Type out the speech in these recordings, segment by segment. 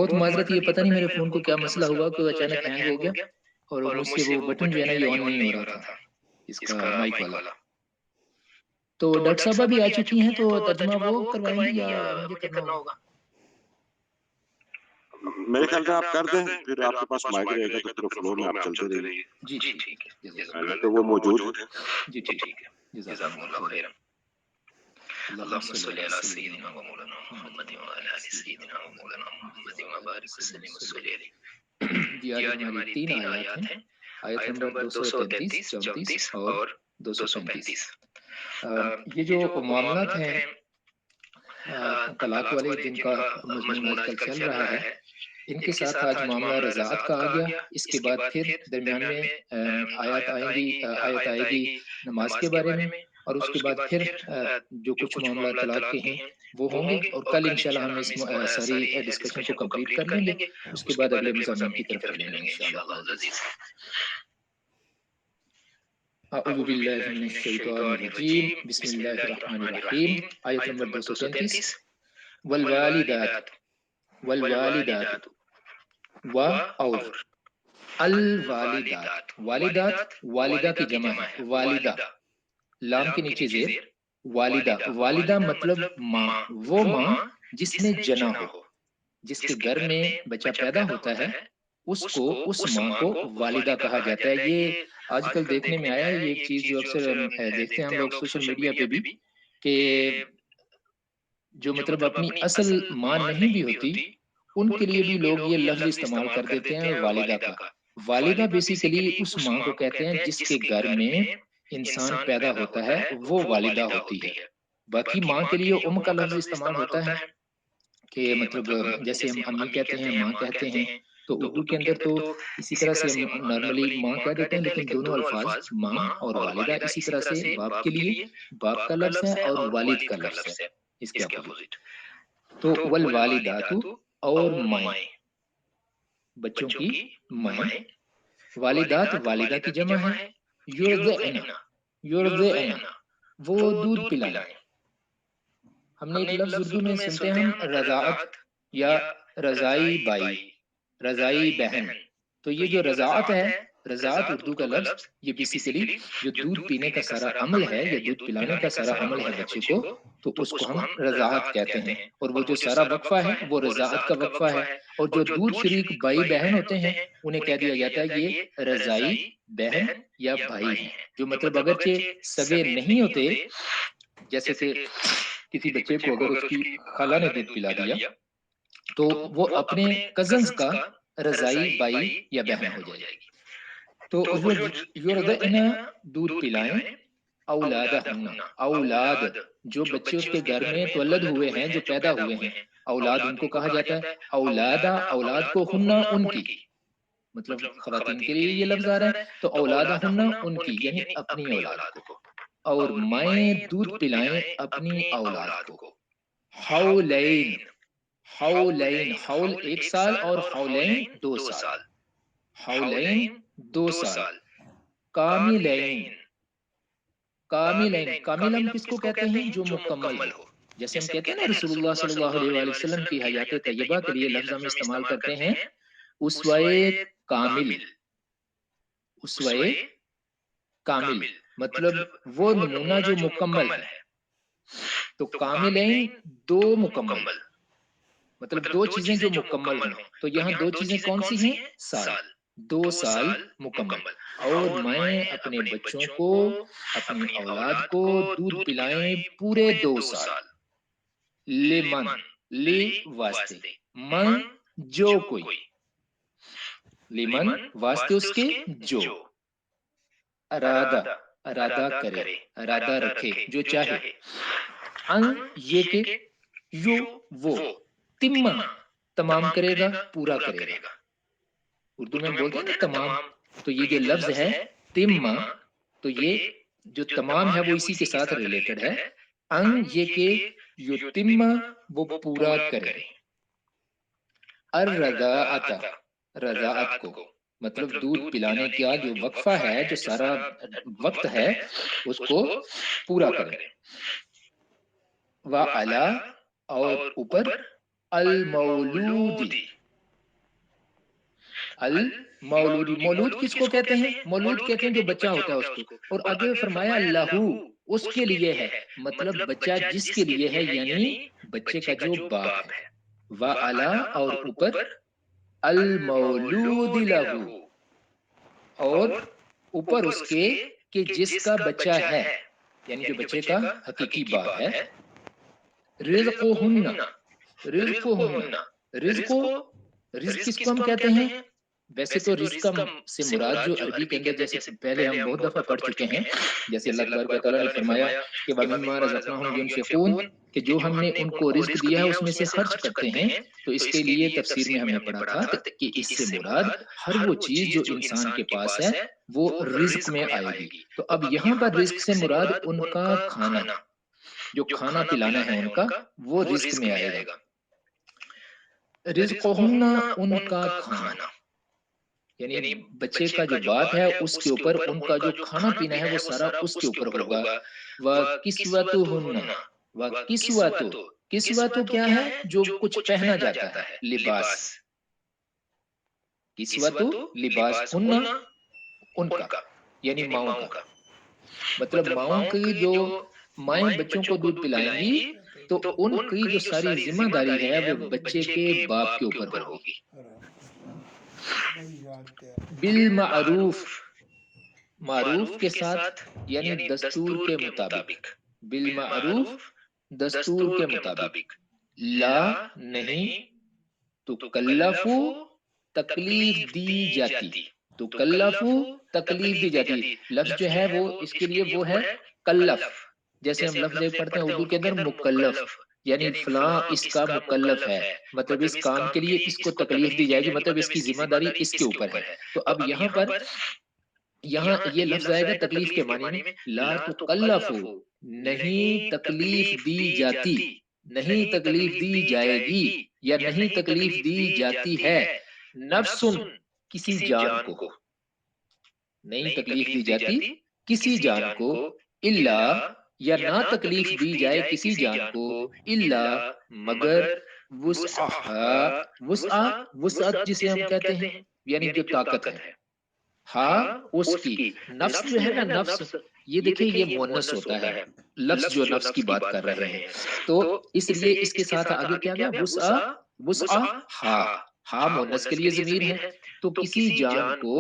بہت معذرت، یہ پتہ نہیں میرے فون کو کیا مسئلہ ہوا کہ وہ اچانک ہینگ ہو گیا اور مجھ سے وہ بٹن جو ہے نا یہ آن نہیں ہو رہا تھا اس کا مائک والا. تو ڈاکٹر صاحبہ بھی آ چکی ہیں تو ترجمہ وہ کروائیں گی یا مجھے کرنا ہوگا؟ میرے خیال سے آپ کر دیں، پھر آپ کے پاس مائک رہے گا تو پھر فلو میں آپ چلتے رہیے. جی ٹھیک ہے، تو وہ موجود ہے. جی ٹھیک ہے، جزاکم اللہ خیرا. اللهم صل على سيدنا ومولانا محمد وعلى آل سيدنا ومولانا محمد وبارك وسلم وصل علیہ. جی آج ہماری 3 آیات ہیں، آیت نمبر 233، 34 اور 235. یہ جو معاملات ہیں طلاق والے جن کا مضمون آج کل چل رہا ہے، ان کے ساتھ آج معاملہ رضاعت کا آ گیا. اس کے بعد پھر درمیان میں آیت آئے گی نماز کے بارے میں، اور اس کے بعد پھر جو کچھ معاملہ طلاق کے ہیں وہ ہوں گے. اور کل انشاءاللہ ہم اس ساری ڈسکشن کو کمپلیٹ کر لیں گے، اس کے بعد اگلے مضامین کی طرف چلیں گے انشاءاللہ العزیز. اعوذ باللہ من الشیطان الرجیم، بسم اللہ الرحمن الرحیم. آیت نمبر 233. والوالدات والوالدات و اور الوالدات، والدات والدہ کی جمع ہے، والدہ لام کے نیچے زیر، والدہ. والدہ مطلب ماں، وہ ماں جس نے جنا ہو، جس کے گھر میں بچہ پیدا ہوتا ہے اس کو، اس ماں کو والدہ کہا جاتا ہے. یہ آج کل دیکھنے میں آیا ہے، یہ ایک چیز جو اکثر دیکھتے ہیں ہم لوگ سوشل میڈیا پہ بھی، کہ جو مطلب اپنی اصل ماں نہیں بھی ہوتی ان کے لیے بھی لوگ یہ لفظ استعمال کر دیتے ہیں والدہ کا. والدہ بیسیکلی اس ماں کو کہتے ہیں جس کے گھر میں انسان پیدا ہوتا ہے، وہ والدہ ہوتی ہے. باقی ماں کے لیے کا لفظ استعمال ہوتا ہے کہ مطلب جیسے ہم امی کہتے ہیں، ماں کہتے ہیں، تو اردو کے اندر تو اسی طرح سے ہم نارملی ماں کہہ دیتے ہیں، لیکن دونوں الفاظ ماں اور والدہ اسی طرح سے باپ کے لیے باپ کا لفظ ہے اور والد کا لفظ ہے اس کے اپوزٹ. تو والوالدات اور مائیں، بچوں کی مائیں. والدات والدہ کی جمع ہے. یرضعن، یرضعن وہ دودھ پلائیں. ہم نے ایک لفظ اردو میں سنتے ہیں ہم رضاعت یا رضائی بائی، رضائی بہن. تو یہ جو رضاعت ہے، رضاعت اردو کا لفظ، یہ بیسیکلی جو دودھ پینے کا سارا عمل ہے یا دودھ پلانے کا سارا عمل ہے بچے کو، تو اس کو ہم رضاعت کہتے ہیں. اور وہ جو سارا وقفہ ہے وہ رضاعت کا وقفہ ہے. اور جو دودھ شریک بھائی بہن ہوتے ہیں انہیں کہہ دیا جاتا ہے یہ رضائی بہن یا بھائی ہیں، جو مطلب اگرچہ سگے نہیں ہوتے. جیسے کہ کسی بچے کو اگر اس کی خالہ نے دودھ پلا دیا تو وہ اپنے کزنز کا رضائی بھائی یا بہن ہو جائے گی. تو یرضعن دودھ پلائیں اولادہن، اولاد جو بچے اس کے گھر میں تولد ہوئے ہیں، جو پیدا ہوئے ہیں، اولاد ان کو کہا جاتا ہے. اولادہ، اولاد کو ہنہ ان کی، مطلب خواتین کے لیے یہ لفظ آ رہا ہے. تو اولادہن ان کی یعنی اپنی اولاد کو. اور مائیں دودھ پلائیں اپنی اولاد کو. حولین، حولین، حول 1 سال اور حولین 2 سال. حولین 2 سال. کاملین، کاملین، کامل ہم کس کو کہتے ہیں؟ جو مکمل ہو. جیسے ہم کہتے ہیں نا رسول اللہ صلی اللہ علیہ وآلہ وسلم کی حیات طیبہ کے لیے لفظ ہم استعمال کرتے ہیں اسوائے کامل. اسوائے کامل مطلب وہ نمونہ جو مکمل ہے. تو کاملین 2 مکمل، مطلب 2 چیزیں جو مکمل ہوں. تو یہاں 2 چیزیں کون سی ہیں؟ سال، 2 سال مکمل. اور میں اپنے بچوں کو، اپنی اولاد کو دودھ پلائیں پورے 2 سال. لمن، لی واسطے، من جو کوئی، لمن واسطے اس کے جو، ارادہ ارادہ کرے، ارادہ رکھے، جو چاہے. ان یہ کہ یو وہ، تمہ تمام کرے گا، پورا کرے گا. اردو میں ہم بولتے ہیں نا تمام، تو یہ جو لفظ ہے تمہ، تو یہ جو تمام ہے وہ اسی کے ساتھ ریلیٹڈ ہے. ان یہ کہ یتمہ وہ پورا کرے. الرضاعت، رضاعت کو مطلب دودھ پلانے کا جو وقفہ ہے، جو سارا وقت ہے اس کو پورا کرے. وعلی اور اوپر، المولود المولود، مولود کس کو کہتے ہیں؟ مولود کہتے ہیں جو بچہ ہوتا ہے اس کو، اور آگے فرمایا لہو، اس کے لیے ہے، مطلب بچہ جس کے لیے ہے، یعنی بچے کا جو باپ ہے، وعلا اور اوپر، المولود لہو اور اوپر اس کے کہ جس کا بچہ ہے، یعنی جو بچے کا حقیقی باپ ہے، رزقہن، رزقہن، رزق، رزق کس کو ہم کہتے ہیں؟ ویسے تو رزق سے مراد جو عربی کے اندر، جیسے پہلے ہم بہت دفعہ پڑھ چکے ہیں، جیسے اللہ تبارک و تعالیٰ نے فرمایا کہ وَمِمَّا رَزَقْنَاهُمْ يُنْفِقُونَ، کہ جو ہم نے ان کو رزق دیا ہے اس میں سے خرچ کرتے ہیں، تو اس کے لیے تفسیر میں ہم نے پڑھا تھا کہ اس سے مراد ہر وہ چیز جو انسان کے پاس ہے وہ رزق میں آئے گی۔ تو اب یہاں پر رزق سے مراد ان کا کھانا، جو کھانا پلانا ہے ان کا، وہ رزق میں آئے گا۔ رزقہن، ان کا کھانا، یعنی بچے کا جو باپ ہے اس کے اوپر ان کا جو کھانا پینا ہے وہ سارا اس کے اوپر ہوگا۔ وَكِسْوَتُهُنَّ، وَكِسْوَتُ، کسوتو کیا ہے؟ جو کچھ پہنا جاتا ہے، لباس، کسوتو لباس، ہن ان کا، یعنی ماؤں کا، مطلب ماؤں کی جو مائیں بچوں کو دودھ پلائیں گی تو ان کی جو ساری ذمہ داری ہے وہ بچے کے باپ کے اوپر ہوگی۔ بالمعروف، معروف کے ساتھ یعنی دستور کے مطابق، بالمعروف دستور کے مطابق، لا نہیں، تکلفو تکلیف دی جاتی، تکلفو تکلیف دی جاتی، لفظ جو ہے وہ اس کے لیے وہ ہے کلف، جیسے ہم لفظ ایک پڑھتے ہیں اردو کے اندر مکلف، یعنی فلاں اس کا مکلف ہے، مطلب اس کام کے لیے اس کو تکلیف دی جائے گی، مطلب اس کی ذمہ داری اس کے اوپر ہے۔ تو اب یہاں پر یہاں یہ لفظ آئے گا تکلیف کے معنی میں، لا تکلفو، نہیں تکلیف دی جاتی، نہیں تکلیف دی جائے گی، یا نہیں تکلیف دی جاتی ہے، نفسن، کسی جان کو، نہیں تکلیف دی جاتی کسی جان کو، الا، یا نہ تکلیف دی جائے کسی جان کو، الا مگر، وسعہا، وسع، وسعت جسے ہم کہتے ہیں یعنی جو طاقت ہے، ہاں اس کی، نفس جو ہے نا، نفس، یہ دیکھیں یہ مؤنث ہوتا ہے، لفظ جو نفس کی بات کر رہے ہیں، تو اس لیے اس کے ساتھ آگے کیا گیا، وسع، وسع ہا، ہا مؤنث کے لیے ضمیر ہے، تو کسی جان کو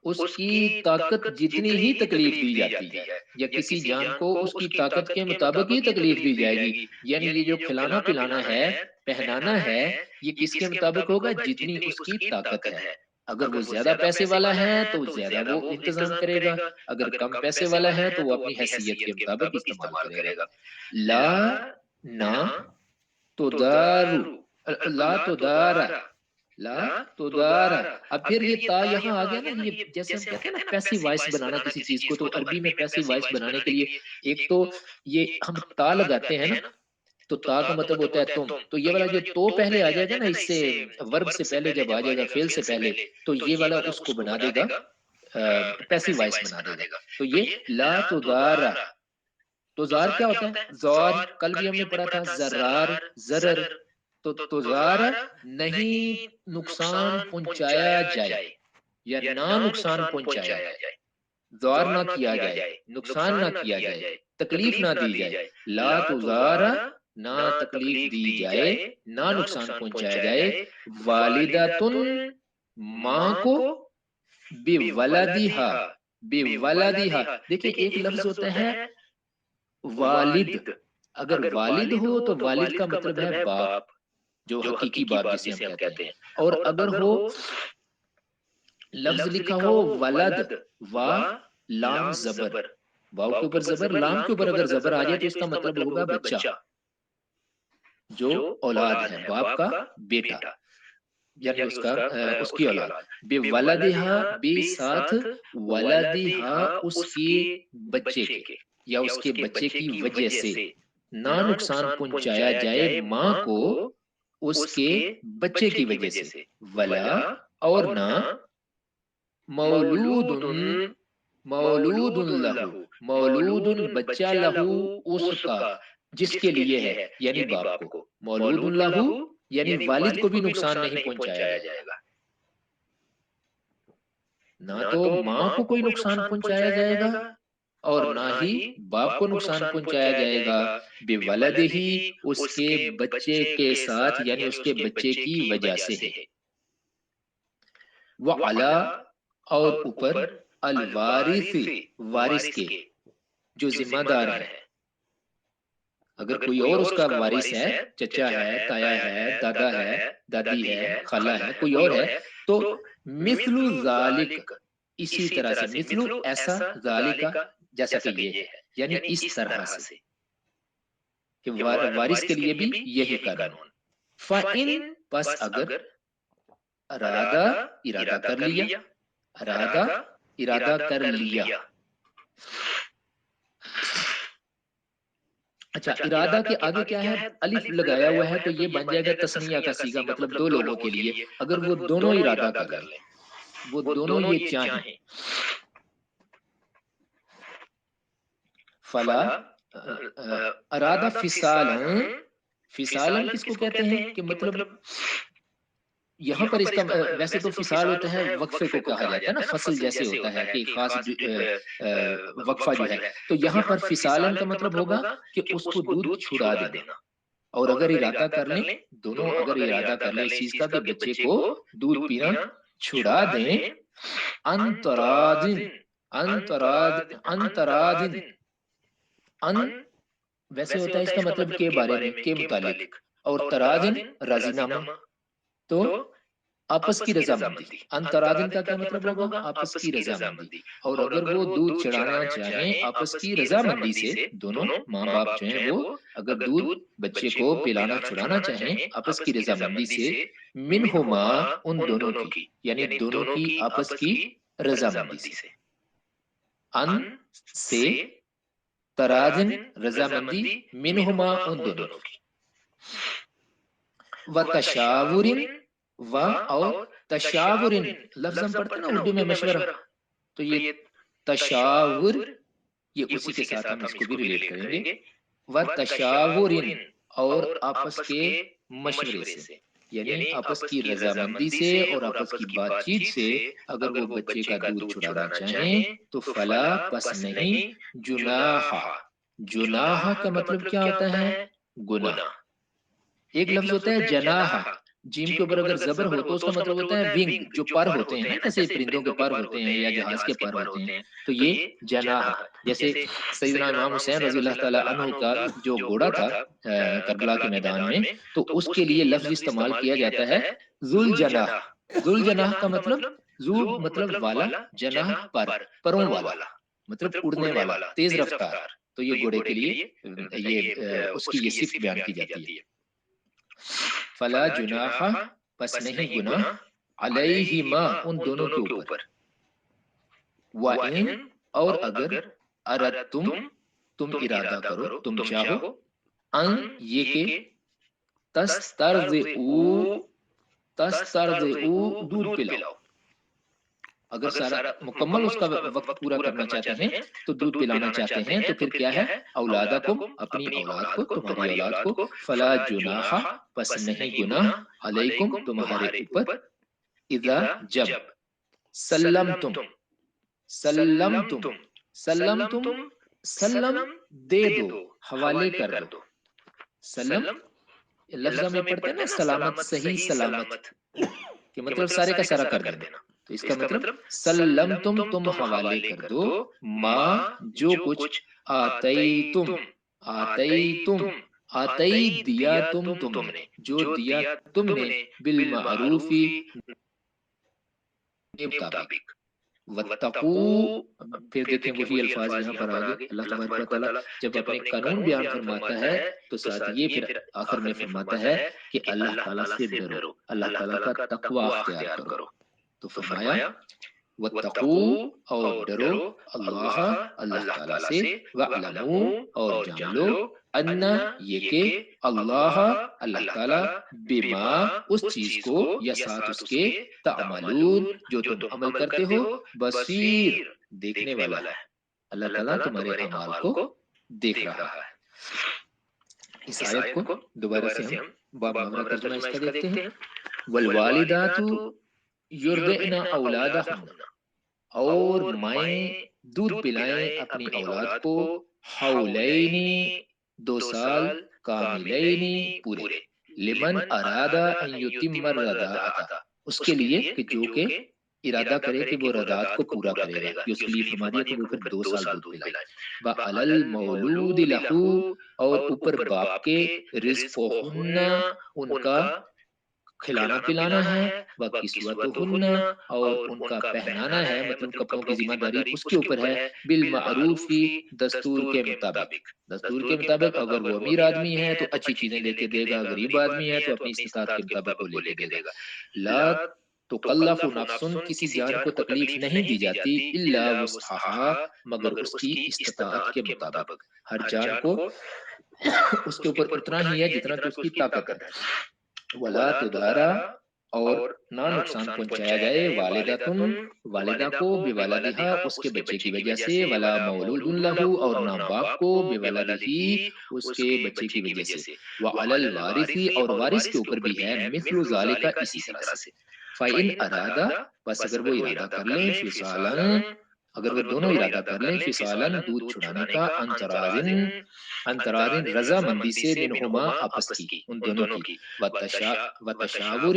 اس کی طاقت جتنی ہی تکلیف دی جاتی ہے، یا کسی جان کو اس کی طاقت کے مطابق ہی تکلیف دی جائے گی، یعنی یہ جو کھلانا پلانا ہے، پہنانا ہے، یہ کس کے مطابق ہوگا؟ جتنی اس کی طاقت ہے۔ اگر وہ زیادہ پیسے والا ہے تو زیادہ وہ انتظام کرے گا، اگر کم پیسے والا ہے تو وہ اپنی حیثیت کے مطابق استعمال کرے گا۔ لا، نہ، تدارو، لا تدارا، لا تدارا، اب پھر یہ تا یہاں آ گیا نا، یہ جیسے ہم کہتے ہیں نا پیسیو وائس بنانا کسی چیز کو، تو عربی میں پیسیو وائس بنانے کے لیے ایک تو یہ ہم تا لگاتے ہیں نا، تو تا کا مطلب ہوتا ہے تم، تو یہ والا جو تو پہلے آ جائے گا نا، اس سے ورب سے پہلے جب آ جائے گا فعل سے پہلے، تو یہ والا اس کو بنا دے گا پیسیو وائس بنا دے گا، تو یہ لا تدارا، تو زار کیا ہوتا ہے؟ زار، کل بھی ہم نے پڑھا تھا زرار، زرر، تو تزار نہیں نقصان پہنچایا جائے، یا نہ نقصان پہنچایا جائے، زار نہ کیا جائے، نقصان نہ کیا جائے، تکلیف نہ دی جائے، لا تزارا، نہ تکلیف دی جائے، نہ نقصان پہنچایا جائے، والدتن، ماں کو، بولدہا، بولدہا، دیکھیں ایک لفظ ہوتا ہے والد، اگر والد ہو تو والد کا مطلب ہے باپ، جو حقیقی باپ جسے ہم کہتے ہیں، اور اگر ہو لفظ لکھا ہو ولد، وا لام زبر، واو کے اوپر زبر، لام کے اوپر اگر زبر آ جائے تو اس کا مطلب ہوگا بچہ، جو اولاد ہے، باپ کا بیٹا، یعنی اس کی اولاد، بے ولدہا، بے ساتھ، ولدہا اس کے بچے کے، یا اس کے بچے کی وجہ سے، نہ نقصان پہنچایا جائے ماں کو اس کے بچے کی وجہ سے، ولا، اور نہ، مولود، مولود لہو، مولود بچہ لہو اس کا، جس کے لیے ہے، یعنی باپ کو، مولود لہو یعنی والد کو بھی نقصان نہیں پہنچایا جائے گا۔ نہ تو ماں کو کوئی نقصان پہنچایا جائے گا اور نہ ہی باپ کو نقصان پہنچایا جائے گا، بے ولد ہی اس کے بچے کے ساتھ یعنی اس کے بچے کی وجہ سے ہے، وہ علا اور اوپر الوارث وارث کے جو ذمہ دار ہے، اگر کوئی اور اس کا وارث ہے، چچا ہے، تایا ہے، دادا ہے، دادی ہے، خالہ ہے، کوئی اور ہے، تو مثل ذالک اسی طرح سے، مثل ایسا، ذالک جیسا کہ یہ ہے، یعنی اس طرح سے کہ وارث کے لیے بھی یہی قانون، فَإِن پس اگر ارادہ کر لیا، ارادہ کر لیا، اچھا ارادہ کے آگے کیا ہے، الف لگایا ہوا ہے تو یہ بن جائے گا تسنیہ کا صیغہ، مطلب دو لوگوں کے لیے، اگر وہ دونوں ارادہ کر لیں، وہ دونوں یہ چاہیں، فلا ارادہ فصالن کس کو کہتے ہیں کہ مطلب یہاں پر اس کا ویسے تو فصال ہوتا ہے وقفے کو کہا جاتا ہے نا، فصل جیسے ہوتا ہے کہ خاص وقفہ جو ہے، تو یہاں پر فصالن کا مطلب ہوگا کہ اس کو دودھ چھڑا دینا، اور اگر ارادہ کر لیں دونوں، اگر ارادہ کر لیں اس چیز کا کہ بچے کو دودھ پینا چھڑا دیں، انترادن انترادن ان ویسے ہوتا ہے اس کا مطلب کے بارے میں، کے متعلق، اور ترادن راضی نامہ، تو آپس کی رضامندی، انترادن کا کیا مطلب ہوگا، آپس کی رضامندی، اور اگر وہ دودھ چڑھانا چاہیں آپس کی رضامندی سے، دونوں ماں باپ جو ہیں وہ اگر دودھ بچے کو پلانا چھڑانا چاہیں آپس کی رضامندی سے، منہما ان دونوں کی، یعنی دونوں کی آپس کی رضامندی سے، ان سے، ترادن رضامندی، منہما ان دونوں کی، وتشاورن و اور تشاورن لفظ ہم پڑھتے ہیں نا اردو میں مشورہ، تو یہ تشاور یہ اسی کے ساتھ ہم اس کو بھی ریلیٹ کریں گے، و تشاورن اور آپس کے مشورے سے، یعنی آپس کی رضامندی سے اور آپس کی بات چیت سے اگر وہ بچے کا دودھ چھڑانا چاہیں تو فلا پس نہیں، جناح، جناح کا مطلب کیا ہوتا ہے، گناہ، ایک لفظ ہوتا ہے جناح، جیم کے اوپر اگر زبر ہو تو اس کا مطلب ہوتا ہے ونگ، جو پر ہوتے ہیں نا، جیسے پرندوں کے پر ہوتے ہیں یا جہاز کے پر ہوتے ہیں، تو یہ جناح، جیسے سیدنا امام حسین رضی اللہ تعالی عنہ کا جو گھوڑا تھا کربلا کے میدان میں، تو اس کے لیے لفظ استعمال کیا جاتا ہے ذوال جناح، ذوال جناح کا مطلب ذو مطلب والا، جناح پر، پروں والا، مطلب اڑنے والا، تیز رفتار، تو یہ گھوڑے کے لیے یہ اس کی یہ صفت بیان کی جاتی ہے، فلا جناح پس نہیں گناہ، علیہما ان دونوں کے اوپر، وَإِن اور اگر اردتم تم ارادہ کرو، تم چاہو، ان یہ کہ تسترضعوا دودھ پلاؤ، اگر سارا مکمل اس کا وقت پورا کرنا چاہتے ہیں تو دودھ پلانا چاہتے ہیں، تو پھر کیا ہے، اولادکم اپنی اولاد کو، تمہاری اولاد کو، فلا جناح پس نہیں گناہ، علیکم تمہارے اوپر، اذا جب، سلمتم سلمتم سلمتم سلم دے دو، حوالے کر دو، سلم لفظ میں پڑھتے ہیں نا سلامت، صحیح سلامت، کہ مطلب سارے کا سارا کر دینا، تو اس کا مطلب سلمتم تم حوالے کر دو، ما جو کچھ، آتیتم آتیتم آتی دیا تم نے، جو دیا تم نے، بالمعروفی کے مطابق، واتقوا پھر دیکھیں وہی الفاظ یہاں پر آگے اللہ تبارک و تعالیٰ جب اپنے قانون بیان فرماتا ہے تو ساتھ یہ پھر آخر میں فرماتا ہے کہ اللہ تعالیٰ سے ڈرو، اللہ تعالیٰ کا تقوی اختیار کرو، تو فرمایا واتقوا اور ڈرو، اللہ اللہ تعالیٰ سے، وَاعْلَمُوا اور جان لو، ان یہ کہ اللہ اللہ تعالیٰ بما اس چیز کو یا ساتھ اس کے، تعملون جو تم عمل کرتے ہو، بصیر دیکھنے والا ہے، اللہ تعالیٰ تمہارے اعمال کو دیکھ رہا ہے۔ اس آیت کو دوبارہ سے ہم باب محاورہ ترجمہ اس کا دیکھتے ہیں، والوالدات یرضعن اولادہن، اور مائیں دودھ پلائیں اپنی اولاد کو حولینی 2 سال کاملینی پورے لمن ارادہ ان یتم الرضاعۃ اس کے لیے کہ جو کہ ارادہ کرے کہ وہ رضاعت کو پورا کرے گا، یہ اس کے لیے فرما دیا کہ وہ پھر 2 سال دودھ پلائے۔ وعلی المولود لہ اور اوپر باپ کے رزقہن ان کا کھلانا پلانا ہے، وکسوتہن اور ان کا پہنانا ہے، مطلب کپڑوں کی ذمہ داری اس کے اوپر ہے، بالمعروف دستور کے مطابق۔ دستور کے مطابق اگر وہ امیر آدمی ہے تو اچھی چیزیں لے کے دے گا، غریب آدمی ہے تو اپنی استطاعت کے مطابق وہ لے کے دے گا۔ لا تکلف نفس کسی جان کو تکلیف نہیں دی جاتی الا وسعہا مگر اس کی استطاعت کے مطابق، ہر جان کو اس کے اوپر اتنا ہی ہے جتنا کہ اس کی طاقت ہے۔ ولا تدارا اور نہ نقصان پہنچایا جائے والدتن والدہ کو بولدہا اس کے بچے کی وجہ سے، ولا مولود لہ اور نہ باپ کو بولدہی اس کے بچے کی وجہ سے، وعلی الوارث اور وارث کے اوپر بھی ہے مثل ذالک اسی طرح سے۔ فَإِنْ أَرَادَ بس اگر وہ ارادہ کر لیں فصالاً اگر وہ دونوں ارادہ کر لیں فصالاً دودھ چھڑانے کا انترازن رضا مندی سے منہما آپس کی ان دونوں کی وتشاور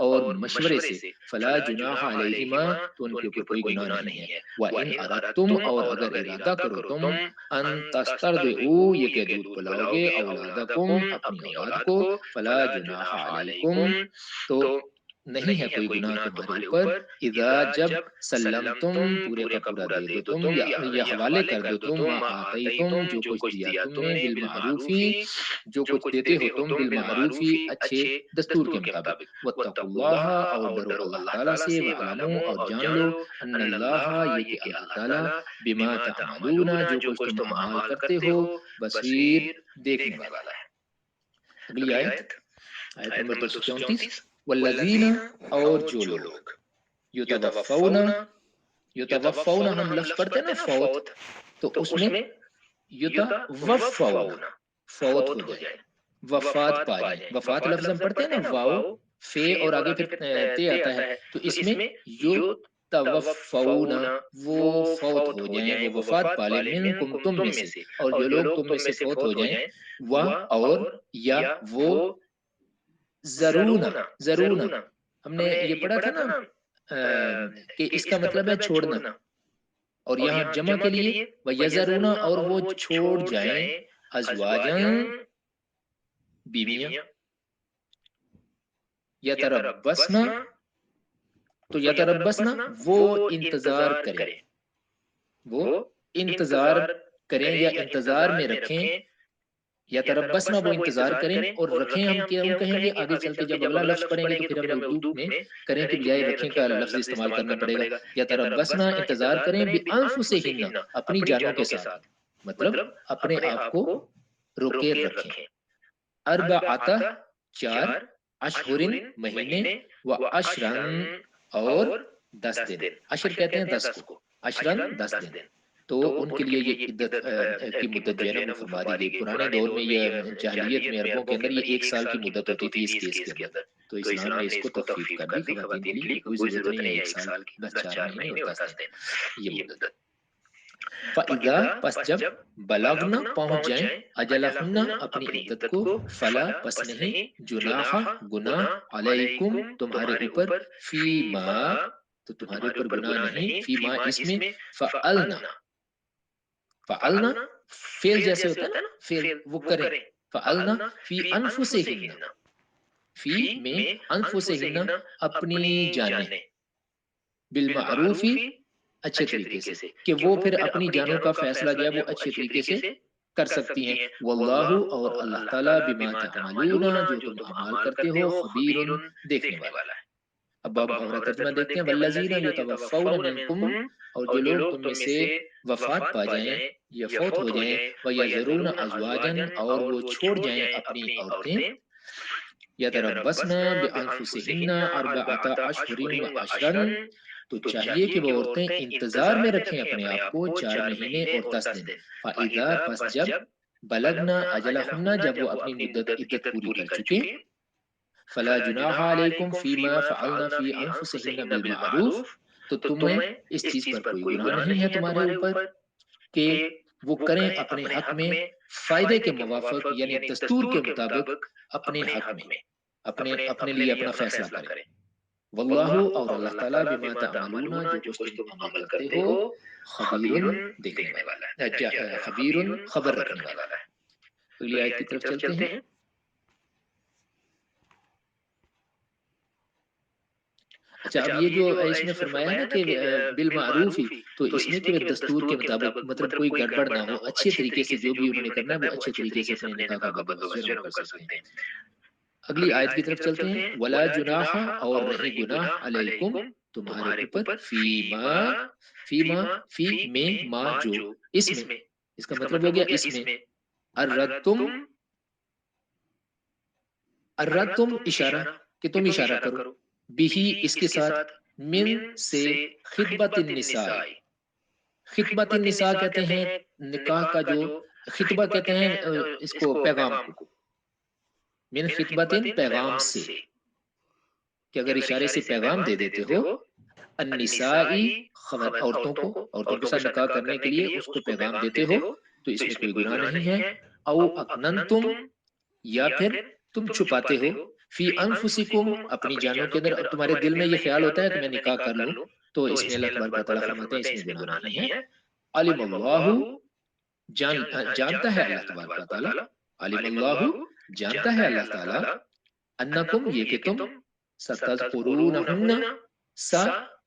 اور مشورے سے، فلا جناح علیہما تو ان کے اوپر کوئی گناہ نہیں ہے۔ وَإِنْ أَرَدْتُمْ اور اگر ارادہ کرو تم ان تسترضعوا یہ کہ دودھ پلاؤ گے اولادکم اپنی اولاد کو، فلا جناح علیکم تو نہیں ہے کوئی گناہ تمہارے اوپر، اذا جب سلمتم پورے کا پورا دے دو تم یا حوالے کر دو تم ما آتیتم جو کچھ دیا تم نے بالمعروفی جو کچھ دیتے ہو تم بالمعروفی اچھے دستور کے مطابق، واتقوا اللہ اور ڈرو اللہ تعالیٰ سے، وعلموا اور جان لو ان اللہ یہ کہ اللہ تعالیٰ بما تعملون جو کچھ تم اعمال کرتے ہو بصیر دیکھنے والا ہے۔ اگلی آیت آیت نمبر 234 والذین اور جو لوگ یتوفون یتوفون ہم لفظ پڑھتے ہیں نا فوت، تو اس میں یتوفون فوت ہو جائے، وفات پا جائے، وفات لفظ ہم پڑھتے ہیں نا واو فے اور آگے پھر تے آتا ہے، تو اس میں یتوفون وہ فوت ہو جائیں، وہ وفات پالے منکم تم میں سے، اور جو لوگ تم میں سے فوت ہو جائیں، وہ اور یا وہ ضرون ہم نے یہ پڑھا تھا نا کہ اس کا مطلب ہے چھوڑنا، اور یہاں جمع کے لیے وَيَذَرُونَ اور وہ چھوڑ جائیں ازواجاً بیویاں، یتربصن تو یتربصن وہ انتظار کریں، وہ انتظار کریں یا انتظار میں رکھیں، یتربصن وہ انتظار کریں اور رکھیں ہم کیوں کہیں گے آگے چل کے جب اگلا لفظ پڑھیں گے تو پھر ہمیں اردو میں کریں کے بجائے رکھیں کا لفظ استعمال کرنا پڑے گا۔ یتربصن انتظار کریں بانفسہن اپنی جانوں کے ساتھ، مطلب اپنے آپ کو روکے رکھیں، اربعۃ 4 اشہرن مہینے و اشرن اور 10 دن، اشر کہتے ہیں 10 کو، اشرن 10 دن، تو ان کے لیے یہ عدت کی مدت جو ہے نا وہ فرما دی گئی۔ پرانے دور میں یہ جاہلیت میں عربوں کے اندر یہ 1 سال کی مدت ہوتی تھی اس کیس کے اندر، تو اسلام نے اس کو تخفیف کر دی، خواتین کے لیے کوئی ضرورت نہیں ہے 1 سال بس 4 مہینے اور 10 دن یہ مدت۔ فَإِذَا پس جب بلغنا پہنچ جائیں اجلہن اپنی عدت کو، فلا پس نہیں جناح گناہ علیکم تمہارے اوپر فیما تو تمہارے اوپر گناہ نہیں فیما اس میں فعلنا فعلنا فعل جیسے ہوتا ہے نا فعل وہ کریں، فعلنا فی انفسہن فی میں انفسہن اپنی جانیں، بالمعروفی اچھے طریقے سے، کہ وہ پھر اپنی جانوں کا فیصلہ جو ہے وہ اچھے طریقے سے کر سکتی ہیں، واللہ اور اللہ تعالیٰ بما تعملون جو تم اعمال کرتے ہو خبیر دیکھنے والا ہے۔ اب باب محاورہ ترجمہ دیکھتے ہیں، والذین یتوفون منکم اور جو لوگ تم میں سے وفات پا جائیں یا فوت ہو جائیں، ویذرون ازواجا اور وہ چھوڑ جائیں اپنی عورتیں، یتربصن بانفسہن اربعۃ اشہر وعشرا تو چاہیے کہ وہ عورتیں انتظار میں رکھیں اپنے آپ کو 4 مہینے اور 10 دن، فَإِذَا پس جب بلغنا اجلہن جب وہ اپنی مدت عدت پوری کر چکے، فلا جناح علیکم فیما فعلنا فی انفسہن بالمعروف تو تمہیں اس چیز پر کوئی گناہ نہیں ہے تمہارے اوپر کہ وہ کریں اپنے حق میں فائدے کے موافق یعنی دستور کے مطابق اپنے حق میں اپنے لیے اپنا فیصلہ کریں. واللہ اور اللہ تعالیٰ بما تعملون جو کچھ تم عمل کرتے ہو خبیر دیکھنے والا ہے، خبیر خبر رکھنے والا ہے. اگلی آیت کی طرف چلتے ہیں. اچھا اب یہ جو اس میں فرمایا ہے نا کہ بالمعروف ہی، تو اس میں کہ دستور کے مطابق مطلب کوئی گڑبڑ نہ ہو، اچھے طریقے سے جو بھی انہوں نے کرنا ہے وہ اچھے طریقے سے اپنے نکاح کا بندوبست جو ہے وہ کر سکتے ہیں. اگلی آیت کی طرف چلتے ہیں. ولا جناح اور نہیں گناہ علیکم تمہارے اوپر فیما فی میں ما جو اس میں، اس کا مطلب ہو گیا اس میں الردتم اشارہ کہ تم اشارہ کرو بھی اس کے ساتھ من سے خطبت النساء. خطبت النساء کہتے ہیں نکاح کا جو خطبہ کہتے ہیں اس کو پیغام کو، من خطبت پیغام سے، کہ اگر اشارے سے پیغام دے دیتے ہو النسائی عورتوں کے ساتھ نکاح کرنے کے لیے اس کو پیغام دیتے ہو تو اس میں کوئی گناہ نہیں ہے. او اکننتم یا پھر تم چھپاتے ہو فی انفسکم اپنی جانوں کے اندر، تمہارے دل میں یہ خیال ہوتا ہے کہ میں نکاح کر لوں، تو اس میں اللہ تبارک و تعالیٰ فرماتے ہیں اس میں گناہ نہیں ہے. علم اللہ جانتا ہے اللہ تبارک و تعالیٰ، علم اللہ جانتا ہے اللہ تعالیٰ انکم یہ کہ تم ستذکرونہن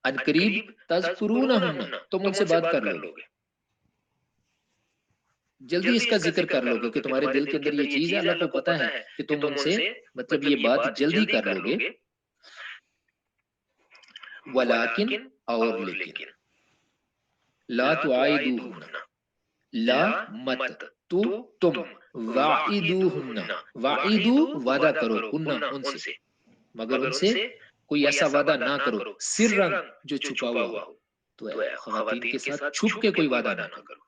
ان قریب تذکرونہن تم ان سے بات کر لو گے، جلدی اس کا ذکر کر لو گے کہ تمہارے دل کے اندر یہ چیز ہے، اللہ کو پتا ہے کہ تم ان سے مطلب یہ بات جلدی کر لو گے. ولیکن اور لیکن لا تعائدوہن لا مت تو تم وعیدوہن وعیدو وعدہ کرو ہن ان سے، مگر ان سے کوئی ایسا وعدہ نہ کرو سرن جو چھپا ہوا ہو، تو خواتین کے ساتھ چھپ کے کوئی وعدہ نہ کرو.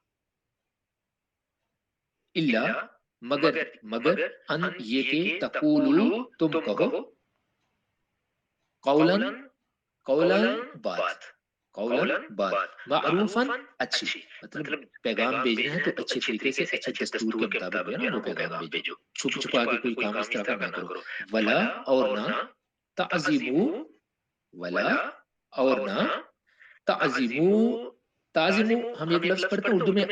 الا مگر ان یہ کہ تقولو تم کہو قولاً بات معروفاً اچھی، مطلب پیغام بھیجنا ہے تو اچھے طریقے سے اچھے دستور کے مطابق جو ہے نا وہ پیغام بھیجو، چھپ چھپا کے کوئی کام اس طرح کا نہ کرو. ولا اور نہ تعظیمو ولا اور نہ تعظیمو ہم ایک لفظ پڑھتے ہیں اردو میں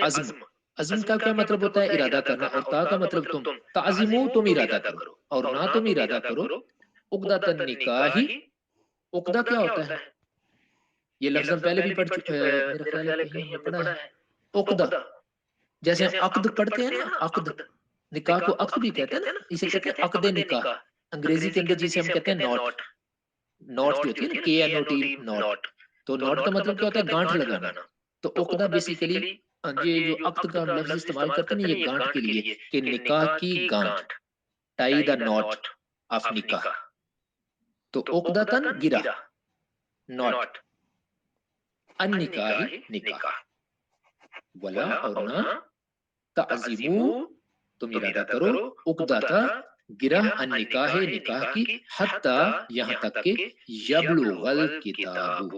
عزم کا کیا مطلب ہوتا ہے ارادہ کرنا، اور تا کا مطلب تم، تعظیمو تم ارادہ کرو اور نہ تم ارادہ کرو عقدۃ النکاح. عقدہ کیا ہوتا ہے یہ لفظ ہم پہلے بھی پڑھ چکے ہیں، میرا خیال ہے کہیں ہم نے پڑھا ہے. عقدہ جیسے عقد پڑھتے ہیں نا، عقد نکاح کو عقد بھی کہتے ہیں نا، اسے کہتے ہیں عقد نکاح. انگریزی کے اندر جسے ہم کہتے ہیں نوٹ جو ہوتی ہے نا KNOT نوٹ، تو نوٹ کا مطلب کیا ہوتا ہے گانٹھ لگانا. تو عقدہ بیسیکلی یہ جو عقد کا ہم لفظ استعمال کرتے ہیں یہ گانٹھ کے لیے کہ نکاح کی گانٹھ، ٹائی دا نوٹ آف نکاح. تو عقدتاً گرہ نوٹ ان نکاح نکاح. ولا اور نہ تعظیمو تم ارادہ کرو عقدتا گرہ ان نکاح نکاح کی حتی یہاں تک کہ یبلغ الکتاب،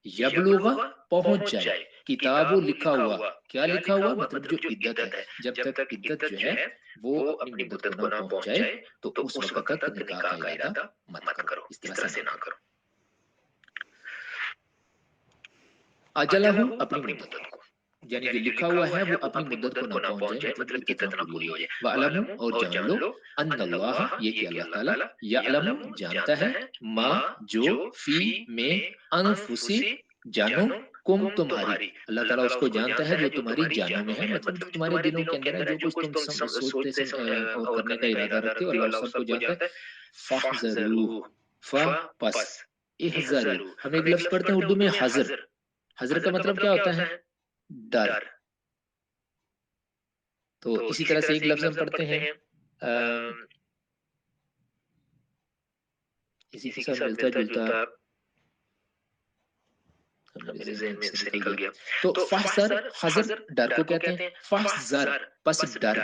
یبلغ پہنچ جائے، کتاب لکھا ہوا، کیا لکھا ہوا مطلب جو عدت ہے، جب تک عدت جو ہے وہ اپنی مدت کو نہ پہنچ جائے تو اس وقت تک نکاح کا ارادہ مت کرو، اس طرح سے نہ کرو. اجلہ اپنی مدت کو، یعنی جو لکھا ہوا ہے وہ اپنی مدت کو نہ پہنچ جائے، مطلب عدت نہ پوری ہو جائے. وَعْلَمُوا اور جان لو ان اللہ یہ کہ اللہ تعالیٰ یعلم جانتا ہے ما جو فی میں انفسی جانوں کم تمہاری، اللہ تعالیٰ اس کو جانتا ہے جو تمہاری جانوں میں ہے، مطلب جو تمہارے دلوں کے اندر ہے، جو کچھ تم سوچتے اور کرنے کا ارادہ رکھتے ہو اللہ سب کو جانتا ہے. فَاحْذَرُوا پس احذروا ہم ایک لفظ پڑھتے ہیں اردو میں حذر، حذر کا مطلب کیا ہوتا ہے ڈر. تو اسی طرح سے ایک لفظ ہم پڑھتے ہیں اسی کے ساتھ ملتا جلتا میرے ذہن میں سے نکل گیا. تو فحذر حذر ڈر کو کہتے ہیں، فحذر پس ڈر،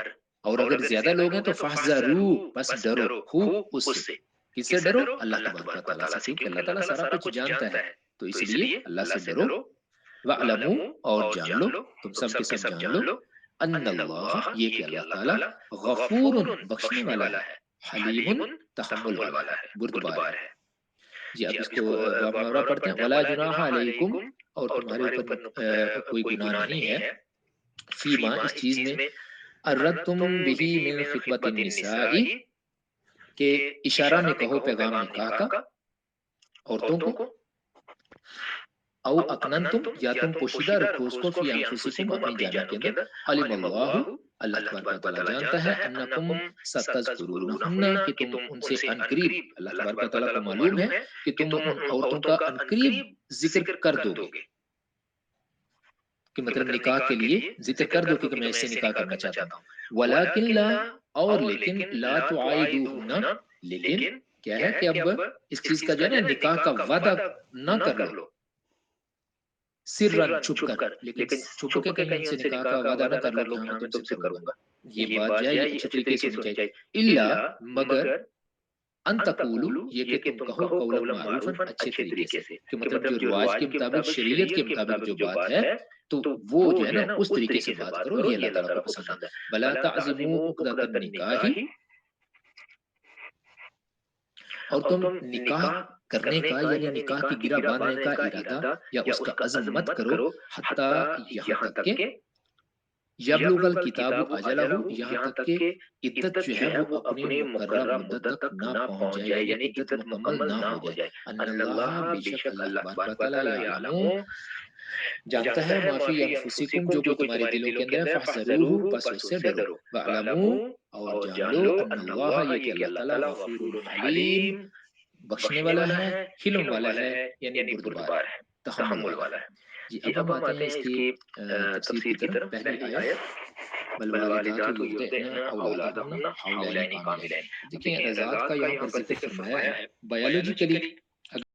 اور اگر زیادہ لوگ ہیں تو فحذروا پس ڈرو ہو اس سے. کس سے ڈرو؟ اللہ تبارک و تعالیٰ سے، کیونکہ اللہ تعالیٰ سارا کچھ جانتا ہے. تو اس لیے اللہ سے ڈرو، وَاعْلَمُوا اور جان لو، تم سب کے سب جان لو، ان اللہ یہ کہ اللہ تعالیٰ غفور بخشنے والا ہے، حلیم تحمل والا ہے، بردبار ہے۔ جی اب اس کو باب محاورہ پڑھتے ہیں۔ ولا جناح علیکم، اور تمہارے اوپر کوئی گناہ نہیں ہے، فیما اس چیز میں، اردتم بہ من خطبۃ النساء کہ اشارہ میں کہو پیغام نکاح کا عورتوں کو، او اکننتم یا تم پوشیدہ رکھو اس کو فی انفسکم اپنی جانوں کے اندر، علم اللہ اللہ تبارک و تعالیٰ جانتا ہے، انکم ستذکرونہن کہ تم ان سے انقریب، اللہ تبارک و تعالیٰ کو معلوم ہے کہ تم ان عورتوں کا انقریب ذکر کر دو گے، کہ مطلب نکاح کے لیے ذکر کر دو کہ میں اس سے نکاح کرنا چاہتا ہوں، ولیکن لا اور لیکن لا تعائدوہن، لیکن کیا ہے کہ اب اس چیز کا جو ہے نا نکاح کا وعدہ نہ کر لو، سرن چھپ کر، لیکن چھپ کے کہیں ان سے نکاح کا وعدہ نہ کر لو کہ ہاں میں تم سے کروں گا، یہ بات جو ہے یہ اچھے طریقے سے ہونی چاہیے، الا مگر ان تقولو یہ کہ تم کہو قولا معروفا اچھے طریقے سے، کہ مطلب جو رواج کے مطابق شریعت کے مطابق جو بات ہے تو وہ جو ہے نا اس طریقے سے بات کرو، یہ اللہ تعالیٰ کو پسند ہے۔ ولا تعزموا عقدۃ النکاح، اور تم نکاح کرنے کا یعنی نکاح کی گرہ باندھنے کا ارادہ یا اس کا عزم مت کرو، حتی یہاں تک کہ یبلغ الکتاب اجلہ، یہاں تک کہ عدت جو ہے وہ اپنی مقررہ مدت تک نہ پہنچ جائے، یعنی عدت مکمل نہ ہو جائے۔ ان اللہ بے شک اللہ تبارک و تعالیٰ یعلم جانتا ہے ما فی انفسکم جو کچھ تمہارے دلوں کے اندر ہے، فاحذروہ پس اس سے ڈرو، واعلموا اور جان لو ان اللہ یہ کہ اللہ تعالیٰ غفور حلیم بخشنے والا ہے، حلم والا ہے یعنی بردبار ہے، تحمل والا ہے۔ جی اب ہم آتے ہیں اس کی تفسیر کی طرف۔ پہلی آیت والوالدات یرضعن اولادہن حولین کاملین، دیکھیں رضاعت کا یہاں پر ذکر فرمایا ہے بایولوجیکلی